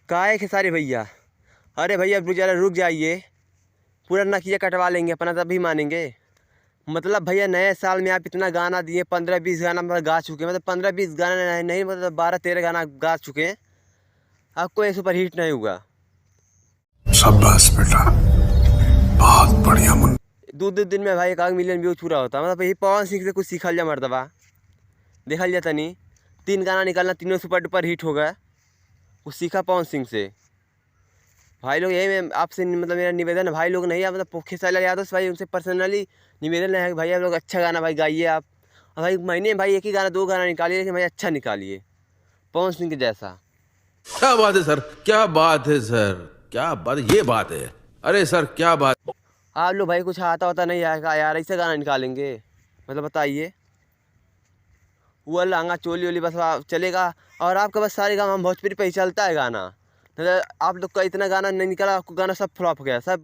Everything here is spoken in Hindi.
काहे खेसारी भैया? अरे भैया जरा रुक जाइए, पूरा नकिया कटवा लेंगे अपना तभी मानेंगे। मतलब भैया नए साल में आप इतना गाना दिए, 15-20 गाना मतलब गा चुके हैं, मतलब 15-20 गाना नहीं, नहीं मतलब 12-13 गाना गा चुके हैं, आपको ये सुपर हिट नहीं हुआ। शाबाश बेटा, बहुत बढ़िया मुन्ना। दो दो दिन में भाई 1 मिलियन व्यूज पूरा होता, मतलब यही पवन सिंह से कुछ सीखल जा मर्दबा, देखल जा तनी 3 गाना निकालना, तीनों सुपर डुपर हिट हो गए, कुछ सीखा पवन सिंह से। भाई लोग यही मैं आपसे मतलब मेरा निवेदन है, भाई लोग नहीं, आप मतलब खेसारी यादव से भाई उनसे पर्सनली निवेदन है कि भाई आप लोग अच्छा गाना भाई गाइए आप, और भाई महीने में भाई 1 ही गाना 2 गाना निकालिए, लेकिन भाई अच्छा निकालिए पवन सिंह के जैसा। क्या बात है सर, क्या बात है सर, क्या बात, ये बात है। अरे सर क्या बात। आप लोग भाई कुछ आता होता नहीं आएगा यार, ऐसे गाना निकालेंगे मतलब बताइए। वो लहंगा चोली वोली बस चलेगा, और आपका बस सारे गाना हम भोजपुरी पे ही चलता है गाना, मतलब आप लोग का इतना गाना नहीं निकला, आपको गाना सब फ्लॉप हो गया सब।